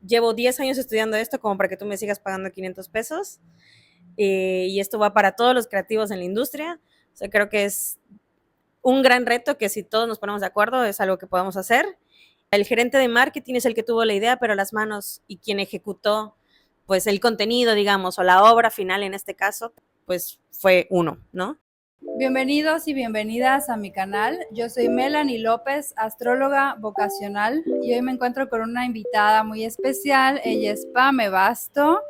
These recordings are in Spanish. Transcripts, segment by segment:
llevo 10 años estudiando esto como para que tú me sigas pagando 500 pesos. Y esto va para todos los creativos en la industria. O sea, creo que es un gran reto que si todos nos ponemos de acuerdo es algo que podemos hacer. El gerente de marketing es el que tuvo la idea, pero las manos y quien ejecutó pues el contenido, digamos, o la obra final en este caso, pues fue uno, ¿no? Bienvenidos y bienvenidas a mi canal. Yo soy Melanie López, astróloga vocacional, y hoy me encuentro con una invitada muy especial. Ella es Pame Basto.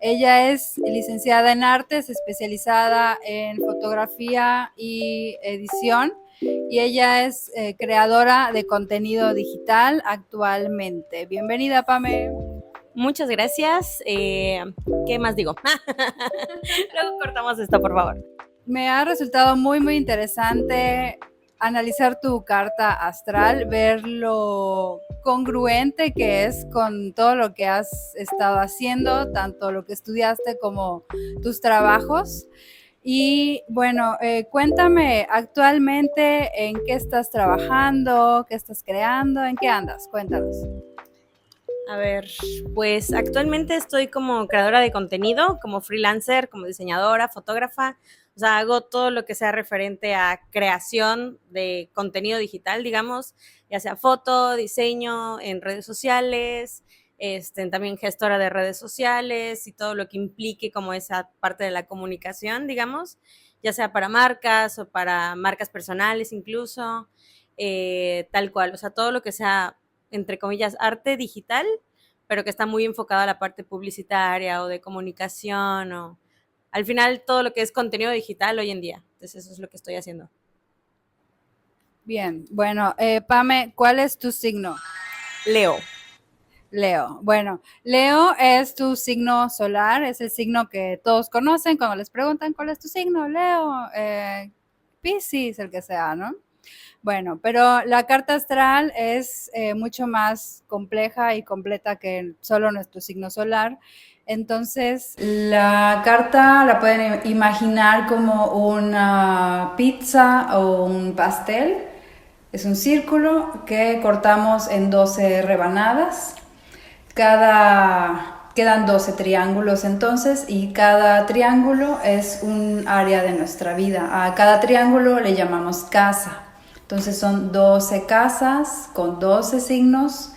Ella es licenciada en artes, especializada en fotografía y edición, y ella es creadora de contenido digital actualmente. Bienvenida, Pame. Muchas gracias. ¿Qué más digo? Luego cortamos esto, por favor. Me ha resultado muy interesante analizar tu carta astral, ver lo congruente que es con todo lo que has estado haciendo, tanto lo que estudiaste como tus trabajos. Y bueno, cuéntame actualmente en qué estás trabajando, qué estás creando, en qué andas, cuéntanos. A ver, pues actualmente estoy como creadora de contenido, como freelancer, como diseñadora, fotógrafa. O sea, hago todo lo que sea referente a creación de contenido digital, digamos, ya sea foto, diseño en redes sociales, también gestora de redes sociales y todo lo que implique como esa parte de la comunicación, digamos, ya sea para marcas o para marcas personales incluso, tal cual. O sea, todo lo que sea entre comillas, arte digital, pero que está muy enfocado a la parte publicitaria o de comunicación o al final todo lo que es contenido digital hoy en día. Entonces eso es lo que estoy haciendo. Bien, bueno, Pame, ¿cuál es tu signo? Leo. Leo. Bueno, Leo es tu signo solar, es el signo que todos conocen cuando les preguntan cuál es tu signo, Leo, Piscis, el que sea, ¿no? Bueno, pero la carta astral es mucho más compleja y completa que solo nuestro signo solar. Entonces, la carta la pueden imaginar como una pizza o un pastel. Es un círculo que cortamos en 12 rebanadas. Quedan 12 triángulos entonces, y cada triángulo es un área de nuestra vida. A cada triángulo le llamamos casa. Entonces son 12 casas con 12 signos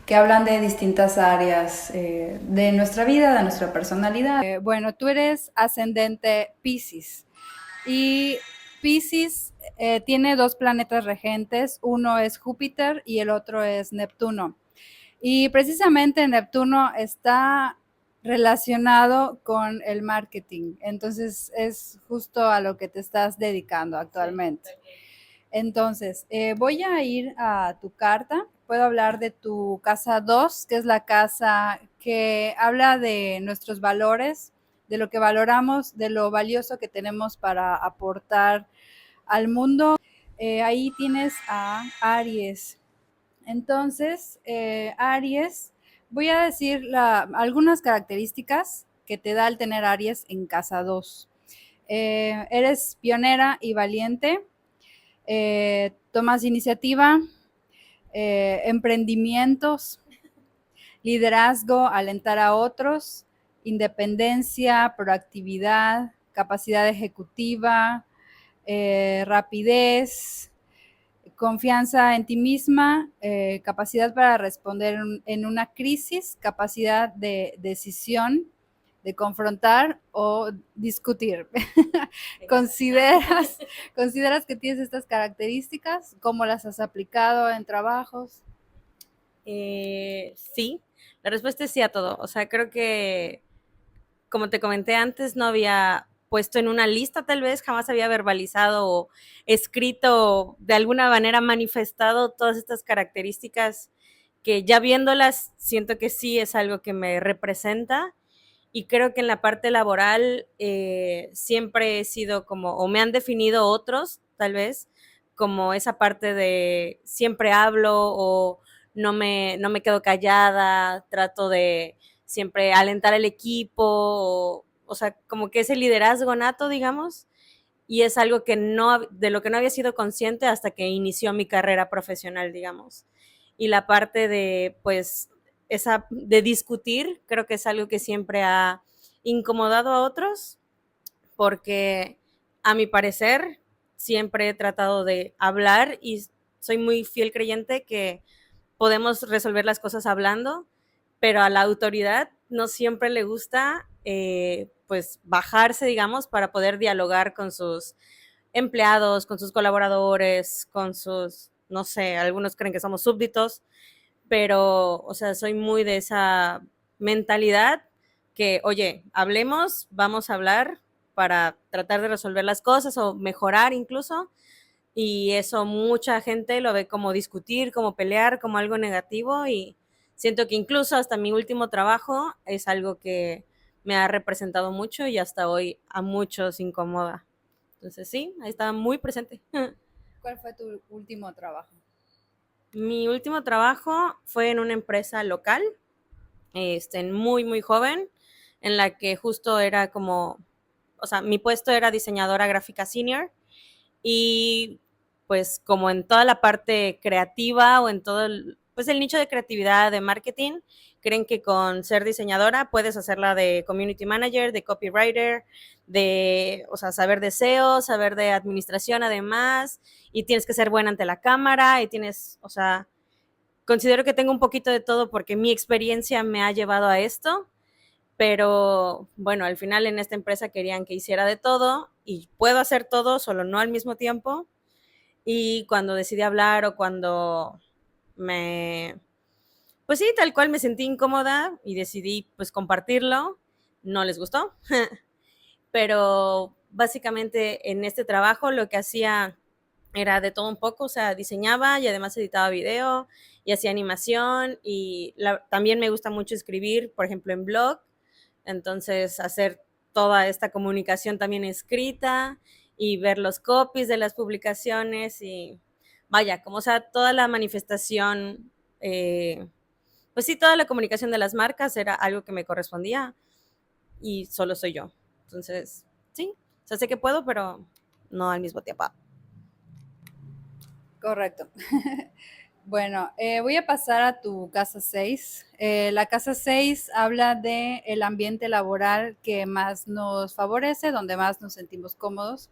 que hablan de distintas áreas de nuestra vida, de nuestra personalidad. Bueno, tú eres ascendente Piscis, y Piscis tiene dos planetas regentes, uno es Júpiter y el otro es Neptuno. Y precisamente Neptuno está relacionado con el marketing, entonces es justo a lo que te estás dedicando actualmente. Entonces, voy a ir a tu carta. Puedo hablar de tu casa 2, que es la casa que habla de nuestros valores, de lo que valoramos, de lo valioso que tenemos para aportar al mundo. Ahí tienes a Aries. Entonces, Aries, voy a decir algunas características que te da el tener Aries en casa 2. Eres pionera y valiente, tomas iniciativa, emprendimientos, liderazgo, alentar a otros, independencia, proactividad, capacidad ejecutiva, rapidez, confianza en ti misma, capacidad para responder en una crisis, capacidad de decisión, de confrontar o discutir. ¿Consideras, ¿Consideras que tienes estas características? ¿Cómo las has aplicado en trabajos? Sí, la respuesta es sí a todo. O sea, creo que, como te comenté antes, no había puesto en una lista tal vez, jamás había verbalizado o escrito, de alguna manera manifestado todas estas características que ya viéndolas siento que sí es algo que me representa. Y creo que en la parte laboral siempre he sido como, o me han definido otros, tal vez, como esa parte de siempre hablo o no me quedo callada, trato de siempre alentar al equipo, o sea, como que ese liderazgo nato, digamos, y es algo que no, de lo que no había sido consciente hasta que inició mi carrera profesional, digamos. Y la parte de, pues, esa de discutir, creo que es algo que siempre ha incomodado a otros, porque a mi parecer siempre he tratado de hablar y soy muy fiel creyente que podemos resolver las cosas hablando, pero a la autoridad no siempre le gusta pues bajarse, digamos, para poder dialogar con sus empleados, con sus colaboradores, con sus, no sé, algunos creen que somos súbditos, pero, o sea, soy muy de esa mentalidad que, oye, hablemos, vamos a hablar para tratar de resolver las cosas o mejorar incluso, y eso mucha gente lo ve como discutir, como pelear, como algo negativo, y siento que incluso hasta mi último trabajo es algo que me ha representado mucho y hasta hoy a muchos incomoda. Entonces sí, ahí estaba muy presente. ¿Cuál fue tu último trabajo? Mi último trabajo fue en una empresa local, muy, muy joven, en la que justo era como, o sea, mi puesto era diseñadora gráfica senior y pues como en toda la parte creativa o en todo pues el nicho de creatividad, de marketing, creen que con ser diseñadora puedes hacerla de community manager, de copywriter, de, o sea, saber de SEO, saber de administración además, y tienes que ser buena ante la cámara y tienes, o sea, considero que tengo un poquito de todo porque mi experiencia me ha llevado a esto, pero bueno, al final en esta empresa querían que hiciera de todo y puedo hacer todo, solo no al mismo tiempo. Y cuando decidí hablar o cuando me, pues sí, tal cual me sentí incómoda y decidí pues compartirlo, no les gustó, pero básicamente en este trabajo lo que hacía era de todo un poco, o sea, diseñaba y además editaba video y hacía animación y también me gusta mucho escribir, por ejemplo, en blog, entonces hacer toda esta comunicación también escrita y ver los copies de las publicaciones y vaya, como o sea, toda la manifestación, pues sí, toda la comunicación de las marcas era algo que me correspondía y solo soy yo. Entonces, sí, o sea, sé que puedo, pero no al mismo tiempo. Correcto. Bueno, voy a pasar a tu casa 6. La casa 6 habla de el ambiente laboral que más nos favorece, donde más nos sentimos cómodos.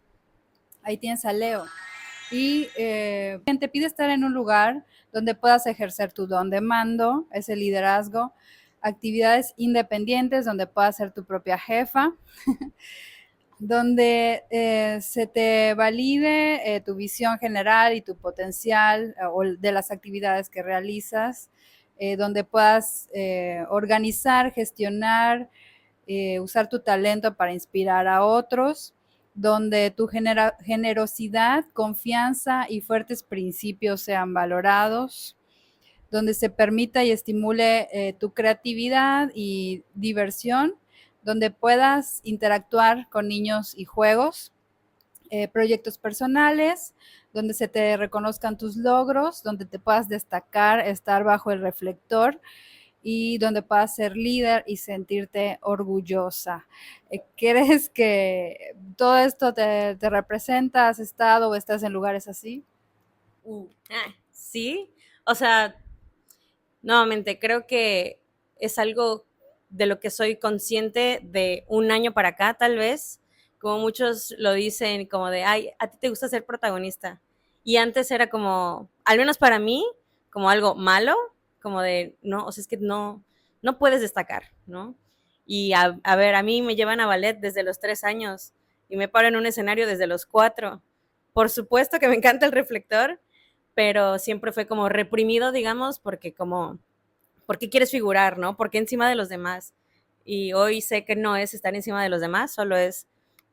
Ahí tienes a Leo. Y te pide estar en un lugar donde puedas ejercer tu don de mando, ese liderazgo, actividades independientes donde puedas ser tu propia jefa, donde se te valide tu visión general y tu potencial o de las actividades que realizas, donde puedas organizar, gestionar, usar tu talento para inspirar a otros, donde tu generosidad, confianza y fuertes principios sean valorados, donde se permita y estimule tu creatividad y diversión, donde puedas interactuar con niños y juegos, proyectos personales, donde se te reconozcan tus logros, donde te puedas destacar, estar bajo el reflector y donde puedas ser líder y sentirte orgullosa. ¿Crees que todo esto te representa? ¿Has estado o estás en lugares así? Sí, o sea, nuevamente, creo que es algo de lo que soy consciente de un año para acá, tal vez, como muchos lo dicen, como de, ay, a ti te gusta ser protagonista. Y antes era como, al menos para mí, como algo malo, como de, no, o sea, es que no, no puedes destacar, ¿no? Y a ver, a mí me llevan a ballet desde los 3 años y me paro en un escenario desde los 4. Por supuesto que me encanta el reflector, pero siempre fue como reprimido, digamos, porque como, ¿por qué quieres figurar, no? ¿Por qué encima de los demás? Y hoy sé que no es estar encima de los demás, solo es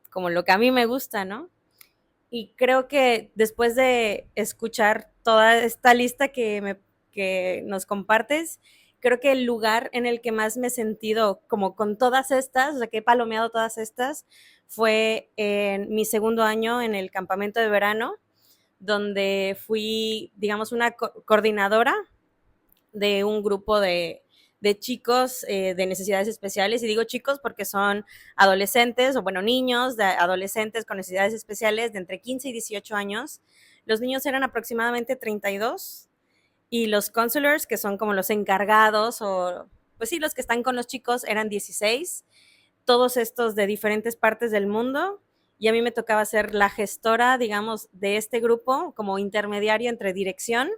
como lo que a mí me gusta, ¿no? Y creo que después de escuchar toda esta lista que nos compartes, creo que el lugar en el que más me he sentido como con todas estas, o sea, que he palomeado todas estas, fue en mi segundo año en el campamento de verano, donde fui, digamos, una coordinadora de un grupo de chicos de necesidades especiales, y digo chicos porque son adolescentes, o bueno, niños de adolescentes con necesidades especiales de entre 15 y 18 años. Los niños eran aproximadamente 32 y los counselors, que son como los encargados o, pues sí, los que están con los chicos, eran 16, todos estos de diferentes partes del mundo, y a mí me tocaba ser la gestora, digamos, de este grupo, como intermediario entre dirección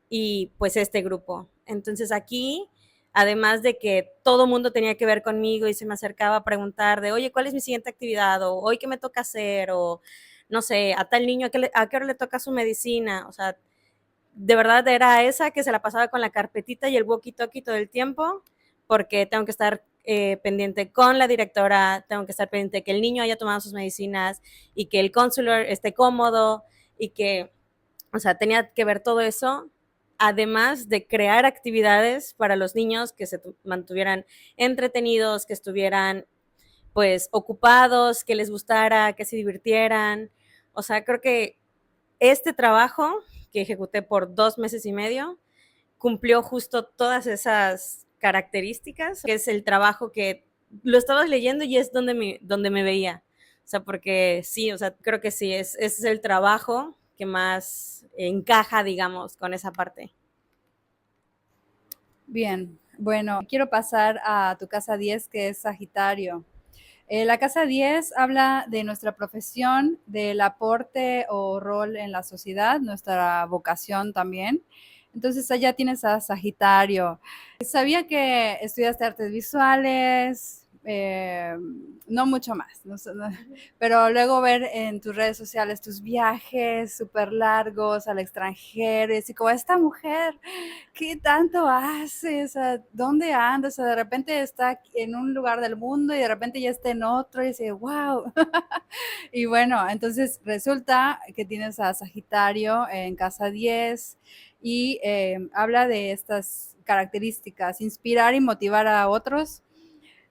y pues este grupo. Entonces aquí, además de que todo mundo tenía que ver conmigo y se me acercaba a preguntar de, oye, ¿cuál es mi siguiente actividad? O hoy qué me toca hacer, o no sé, a tal niño a qué hora le toca su medicina, o sea, de verdad era esa que se la pasaba con la carpetita y el walkie-talkie todo el tiempo, porque tengo que estar pendiente con la directora, tengo que estar pendiente de que el niño haya tomado sus medicinas y que el counselor esté cómodo y que, o sea, tenía que ver todo eso, además de crear actividades para los niños que se mantuvieran entretenidos, que estuvieran pues ocupados, que les gustara, que se divirtieran. O sea, creo que este trabajo que ejecuté por 2 meses y medio cumplió justo todas esas características, que es el trabajo que lo estabas leyendo y es donde me veía. O sea, porque sí, o sea, creo que sí, es el trabajo que más encaja, digamos, con esa parte. Bien, bueno, quiero pasar a tu casa 10, que es Sagitario. La casa 10 habla de nuestra profesión, del aporte o rol en la sociedad, nuestra vocación también. Entonces allá tienes a Sagitario. Sabía que estudiaste artes visuales, no mucho más, no, pero luego ver en tus redes sociales tus viajes súper largos al extranjero y así como esta mujer, ¿qué tanto hace? O sea, ¿dónde anda? O sea, de repente está en un lugar del mundo y de repente ya está en otro y dice, wow. Y bueno, entonces resulta que tienes a Sagitario en casa 10 y habla de estas características, inspirar y motivar a otros,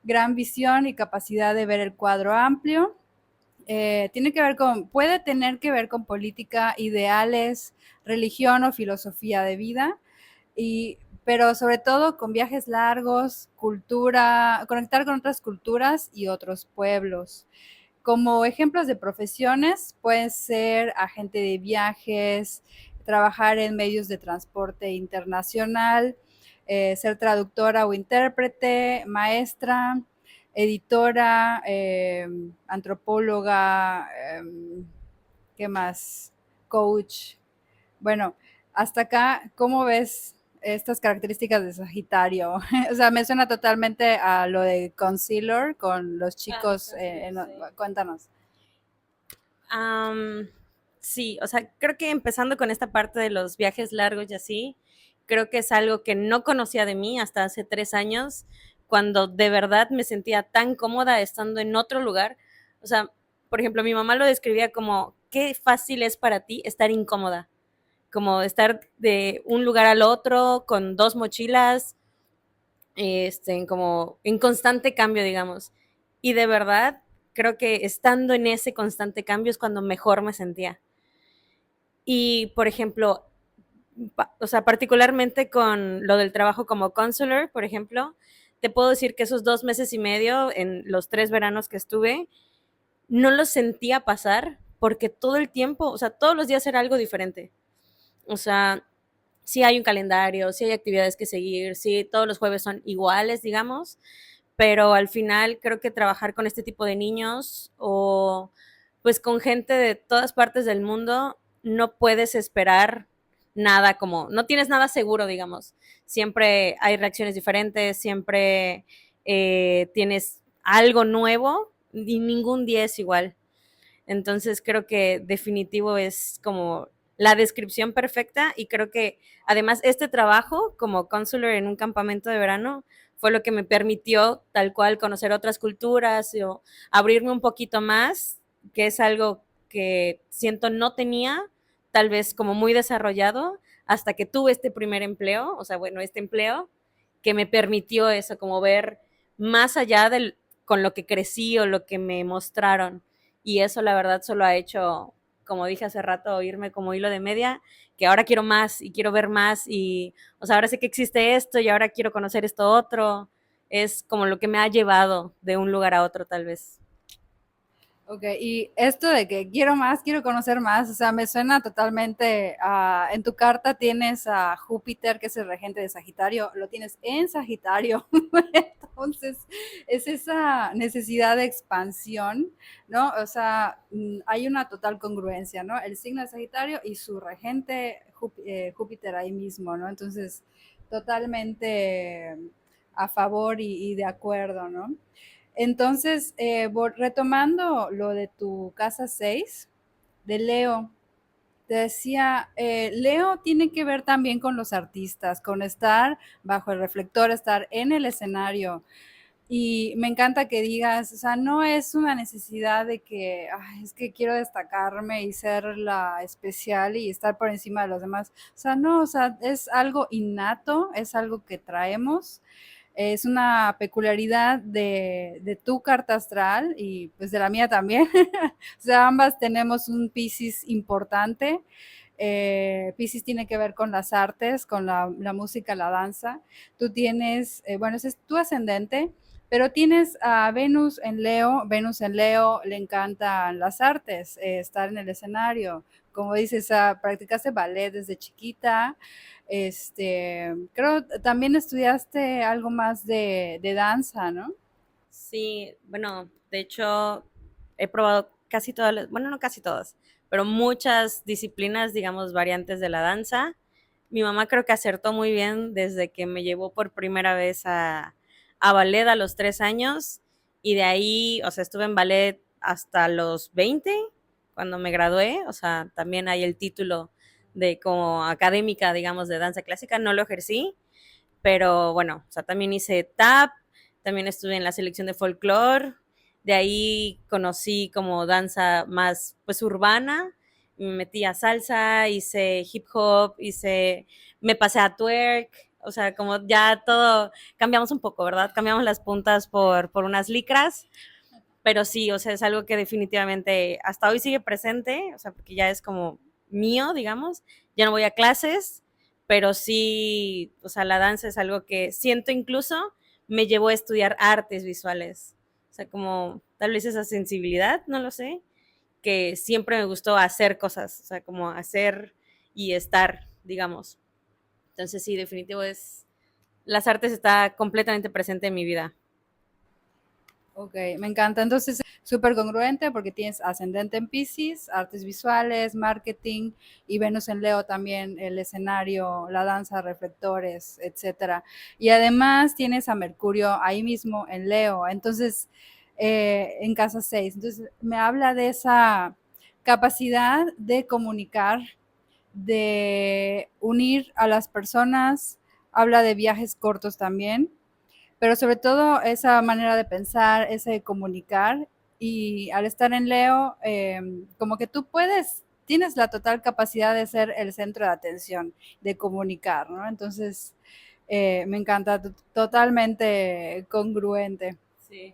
gran visión y capacidad de ver el cuadro amplio. Puede tener que ver con política, ideales, religión o filosofía de vida, pero sobre todo con viajes largos, cultura, conectar con otras culturas y otros pueblos. Como ejemplos de profesiones, pueden ser agente de viajes, trabajar en medios de transporte internacional, ser traductora o intérprete, maestra, editora, antropóloga, ¿qué más? Coach. Bueno, hasta acá, ¿cómo ves estas características de Sagitario? O sea, me suena totalmente a lo de concealer con los chicos. Cuéntanos. Um, sí, o sea, creo que empezando con esta parte de los viajes largos y así, creo que es algo que no conocía de mí hasta hace 3 años, cuando de verdad me sentía tan cómoda estando en otro lugar. O sea, por ejemplo, mi mamá lo describía como, qué fácil es para ti estar incómoda, como estar de un lugar al otro con dos mochilas, como en constante cambio, digamos. Y de verdad, creo que estando en ese constante cambio es cuando mejor me sentía. Y, por ejemplo, o sea, particularmente con lo del trabajo como counselor, por ejemplo, te puedo decir que esos 2 meses y medio, en los 3 veranos que estuve, no los sentía pasar porque todo el tiempo, o sea, todos los días era algo diferente. O sea, sí hay un calendario, sí hay actividades que seguir, sí todos los jueves son iguales, digamos, pero al final creo que trabajar con este tipo de niños o pues con gente de todas partes del mundo, no puedes esperar nada como, no tienes nada seguro, digamos. Siempre hay reacciones diferentes, siempre tienes algo nuevo y ningún día es igual. Entonces creo que definitivo es como la descripción perfecta y creo que además este trabajo como counselor en un campamento de verano fue lo que me permitió tal cual conocer otras culturas o abrirme un poquito más, que es algo que siento no tenía tal vez como muy desarrollado hasta que tuve este primer empleo, o sea, bueno, este empleo que me permitió eso, como ver más allá del, con lo que crecí o lo que me mostraron. Y eso la verdad solo ha hecho, como dije hace rato, irme como hilo de media, que ahora quiero más y quiero ver más y, o sea, ahora sé que existe esto y ahora quiero conocer esto otro. Es como lo que me ha llevado de un lugar a otro tal vez. Ok, y esto de que quiero más, quiero conocer más, o sea, me suena totalmente en tu carta tienes a Júpiter, que es el regente de Sagitario, lo tienes en Sagitario, entonces es esa necesidad de expansión, ¿no? O sea, hay una total congruencia, ¿no? El signo de Sagitario y su regente Júpiter ahí mismo, ¿no? Entonces, totalmente a favor y de acuerdo, ¿no? Entonces, retomando lo de tu casa 6 de Leo, te decía, Leo tiene que ver también con los artistas, con estar bajo el reflector, estar en el escenario. Y me encanta que digas, o sea, no es una necesidad de que, "Ay, es que quiero destacarme y ser la especial y estar por encima de los demás". O sea, no, o sea, es algo innato, es algo que traemos, es una peculiaridad de tu carta astral y pues de la mía también. O sea, ambas tenemos un Piscis importante. Piscis tiene que ver con las artes, con la música, la danza. Tú tienes, bueno, ese es tu ascendente, pero tienes a Venus en Leo. Venus en Leo le encantan las artes, estar en el escenario. Como dices, practicaste ballet desde chiquita. Creo también estudiaste algo más de danza, ¿no? Sí, bueno, de hecho, he probado casi todas, bueno, no casi todas, pero muchas disciplinas, digamos, variantes de la danza. Mi mamá creo que acertó muy bien desde que me llevó por primera vez a ballet a los 3 años y de ahí, o sea, estuve en ballet hasta los 20 cuando me gradué, o sea, también hay el título de como académica, digamos, de danza clásica, no lo ejercí, pero bueno, o sea, también hice tap, también estuve en la selección de folclore, de ahí conocí como danza más pues urbana, me metí a salsa, hice hip hop, me pasé a twerk, o sea, como ya todo, cambiamos un poco, ¿verdad? Cambiamos las puntas por unas licras, pero sí, o sea, es algo que definitivamente hasta hoy sigue presente, o sea, porque ya es como mío, digamos, ya no voy a clases, pero sí, o sea, la danza es algo que siento incluso me llevó a estudiar artes visuales, o sea, como tal vez esa sensibilidad, no lo sé, que siempre me gustó hacer cosas, o sea, como hacer y estar, digamos. Entonces sí, definitivo es, las artes está completamente presente en mi vida. Ok, me encanta. Entonces, súper congruente porque tienes ascendente en Pisces, artes visuales, marketing y Venus en Leo también, el escenario, la danza, reflectores, etcétera. Y además tienes a Mercurio ahí mismo en Leo, entonces, en casa 6. Entonces, me habla de esa capacidad de comunicar, de unir a las personas, habla de viajes cortos también, pero sobre todo esa manera de pensar, ese de comunicar, y al estar en Leo, como que tú tienes la total capacidad de ser el centro de atención, de comunicar, ¿no? Entonces, me encanta, totalmente congruente. Sí.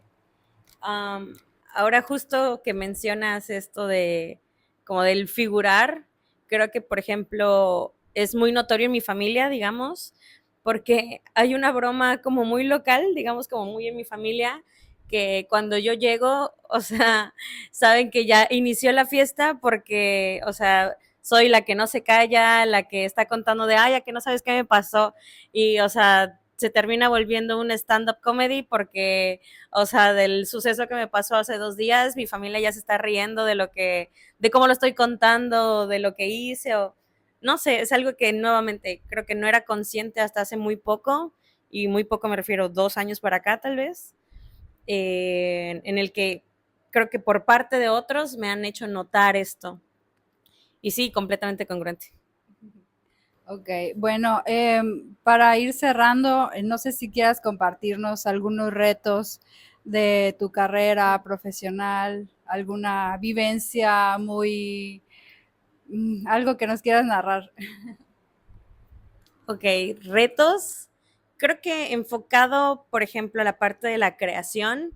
Um, ahora justo que mencionas esto de como del figurar, creo que por ejemplo es muy notorio en mi familia, digamos, porque hay una broma como muy local, digamos como muy en mi familia, que cuando yo llego, o sea, saben que ya inició la fiesta porque, o sea, soy la que no se calla, la que está contando de, ay, ya que no sabes qué me pasó, y, o sea, se termina volviendo un stand-up comedy porque o sea, del suceso que me pasó hace 2 días, mi familia ya se está riendo de cómo lo estoy contando, de lo que hice, o no sé, es algo que nuevamente creo que no era consciente hasta hace muy poco, y muy poco me refiero 2 años para acá tal vez, en el que creo que por parte de otros me han hecho notar esto. Y sí, completamente congruente. Ok, bueno, para ir cerrando, no sé si quieras compartirnos algunos retos de tu carrera profesional, alguna vivencia muy, algo que nos quieras narrar. Ok, retos. Creo que enfocado, por ejemplo, a la parte de la creación,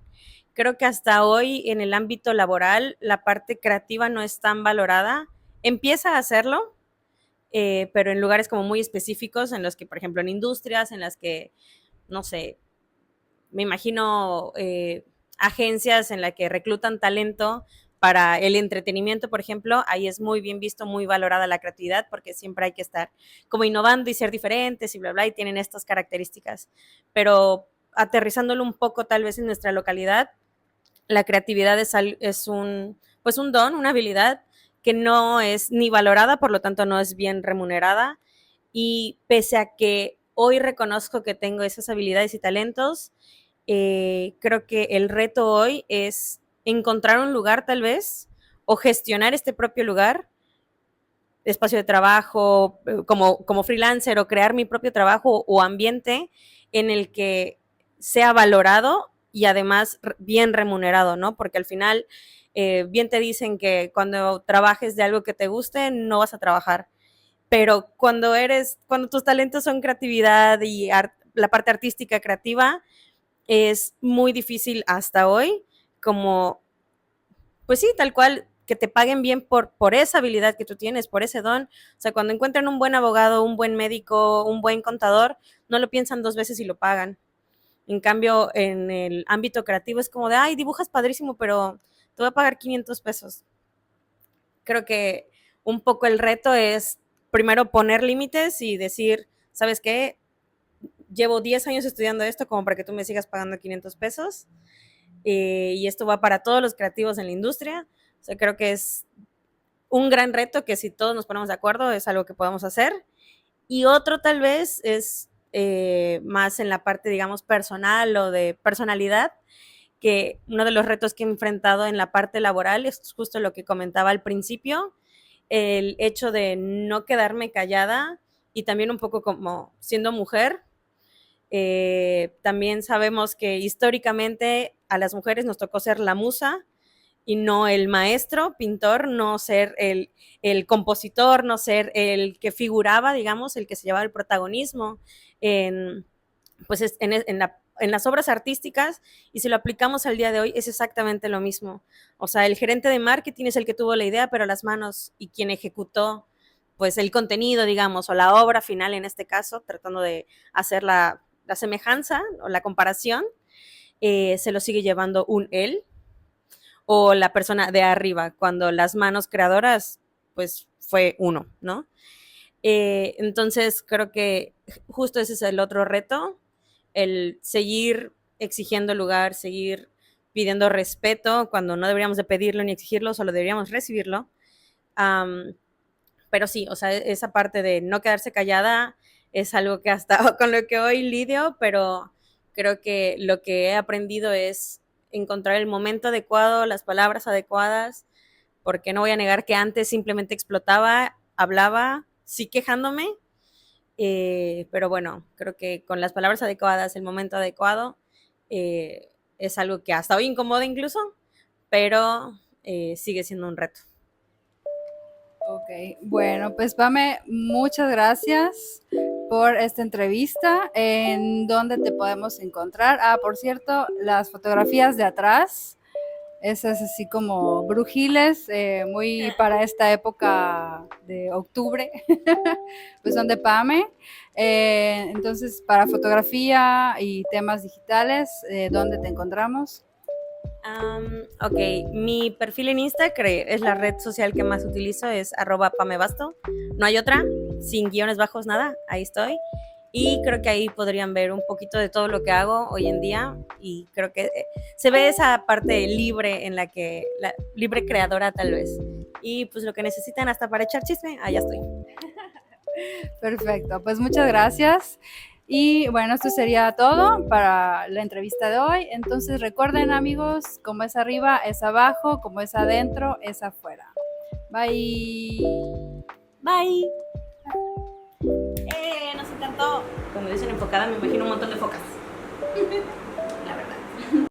creo que hasta hoy en el ámbito laboral la parte creativa no es tan valorada. Empieza a hacerlo, pero en lugares como muy específicos, en los que, por ejemplo, en industrias, en las que, no sé, me imagino agencias en las que reclutan talento para el entretenimiento, por ejemplo, ahí es muy bien visto, muy valorada la creatividad, porque siempre hay que estar como innovando y ser diferentes y bla, bla, y tienen estas características. Pero aterrizándolo un poco tal vez en nuestra localidad, la creatividad es pues un don, una habilidad que no es ni valorada, por lo tanto no es bien remunerada. Y pese a que hoy reconozco que tengo esas habilidades y talentos, creo que el reto hoy es encontrar un lugar tal vez o gestionar este propio lugar, espacio de trabajo, como freelancer o crear mi propio trabajo o ambiente en el que sea valorado y además bien remunerado, ¿no? Porque al final bien te dicen que cuando trabajes de algo que te guste no vas a trabajar, pero cuando tus talentos son creatividad y la parte artística creativa, es muy difícil hasta hoy, como, pues sí, tal cual, que te paguen bien por esa habilidad que tú tienes, por ese don. O sea, cuando encuentran un buen abogado, un buen médico, un buen contador, no lo piensan dos veces y lo pagan. En cambio, en el ámbito creativo es como de, ay, dibujas padrísimo, pero te voy a pagar 500 pesos. Creo que un poco el reto es primero poner límites y decir, ¿sabes qué? Llevo 10 años estudiando esto como para que tú me sigas pagando 500 pesos. Y esto va para todos los creativos en la industria. O sea, creo que es un gran reto que si todos nos ponemos de acuerdo es algo que podemos hacer. Y otro tal vez es más en la parte, digamos, personal o de personalidad, que uno de los retos que he enfrentado en la parte laboral es justo lo que comentaba al principio, el hecho de no quedarme callada y también un poco como siendo mujer. También sabemos que históricamente a las mujeres nos tocó ser la musa y no el maestro, pintor, no ser el compositor, no ser el que figuraba, digamos, el que se llevaba el protagonismo en, pues en las obras artísticas, y si lo aplicamos al día de hoy es exactamente lo mismo. O sea, el gerente de marketing es el que tuvo la idea, pero las manos y quien ejecutó pues el contenido, digamos, o la obra final en este caso, tratando de hacer la semejanza o la comparación, se lo sigue llevando un él o la persona de arriba, cuando las manos creadoras, pues fue uno, ¿no? Entonces creo que justo ese es el otro reto, el seguir exigiendo lugar, seguir pidiendo respeto cuando no deberíamos de pedirlo ni exigirlo, solo deberíamos recibirlo. Pero sí, o sea, esa parte de no quedarse callada es algo que hasta con lo que hoy lidio, pero creo que lo que he aprendido es encontrar el momento adecuado, las palabras adecuadas, porque no voy a negar que antes simplemente explotaba, hablaba, sí quejándome, pero bueno, creo que con las palabras adecuadas, el momento adecuado, es algo que hasta hoy incomoda incluso, pero sigue siendo un reto. Ok, bueno, pues Pame, muchas gracias por esta entrevista. ¿En dónde te podemos encontrar? Ah, por cierto, las fotografías de atrás, esas así como brujiles, muy para esta época de octubre, pues son de Pame. Entonces, para fotografía y temas digitales, ¿dónde te encontramos? Ok, mi perfil en Instagram es la red social que más utilizo, es @pamebasto. No hay otra, sin guiones bajos, nada, ahí estoy. Y creo que ahí podrían ver un poquito de todo lo que hago hoy en día. Y creo que se ve esa parte libre en la libre creadora tal vez. Y pues lo que necesitan hasta para echar chisme, allá estoy. Perfecto, pues muchas gracias. Y bueno, esto sería todo para la entrevista de hoy. Entonces recuerden amigos, como es arriba, es abajo, como es adentro, es afuera. Bye. Bye. Nos encantó. Cuando dicen enfocada me imagino un montón de focas.